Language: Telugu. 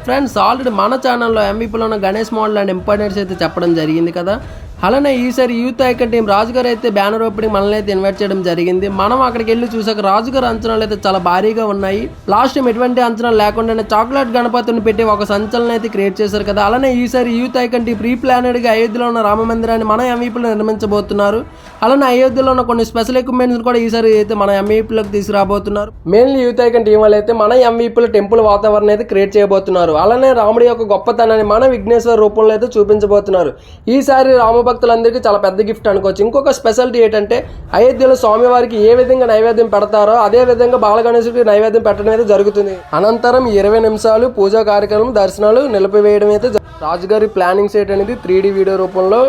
ఫ్రెండ్స్ ఆల్రెడీ మన ఛానల్లో ఎంవీపీలో ఉన్న గణేష్ మోడల్ అండ్ ఇంపార్టెన్స్ అయితే చెప్పడం జరిగింది కదా. అలానే ఈసారి యూత్ ఐకాన్ టీం రాజుగారు అయితే బ్యానర్ ఓపెనింగ్ మనల్ని అయితే ఇన్వైట్ చేయడం జరిగింది. మనం అక్కడికి వెళ్ళి చూసాక రాజుగారు అంచనాలు అయితే చాలా భారీగా ఉన్నాయి. లాస్ట్ టైం ఎటువంటి అంచనాలు లేకుండానే చాక్లెట్ గణపతిని పెట్టి ఒక సంచలనం అయితే క్రియేట్ చేశారు కదా. అలానే ఈసారి youth icon team pre planned గా అయోధ్యలో ఉన్న రామ మందిరాన్ని మన ఎంవీపీలో నిర్మించబోతున్నారు. అలానే అయోధ్యలో ఉన్న కొన్ని స్పెషల్ ఎక్విప్మెంట్స్ కూడా ఈసారి అయితే మన ఎంవీపీలోకి తీసుకురాబోతున్నారు. మెయిన్లీ యూత్ ఐకాన్ టీం వాళ్ళు అయితే మన ఎంవీపీలో టెంపుల్ వాతావరణం అయితే క్రియేట్ చేయబోతున్నారు. అలానే రాముడి యొక్క గొప్పతనాన్ని మన విఘ్నేశ్వర రూపంలో అయితే చూపించబోతున్నారు. ఈసారి రామ భక్తులందరికీ చాలా పెద్ద గిఫ్ట్ అనుకోవచ్చు. ఇంకొక స్పెషాలిటీ ఏంటంటే అయోధ్యలో స్వామివారికి ఏ విధంగా నైవేద్యం పెడతారో అదే విధంగా బాలగణేశుడికి నైవేద్యం పెట్టడం అయితే జరుగుతుంది. అనంతరం 20 నిమిషాలు పూజా కార్యక్రమం దర్శనాలు నిలిపివేయడం అయితే రాజుగారి ప్లానింగ్ సెట్ అనేది 3D వీడియో రూపంలో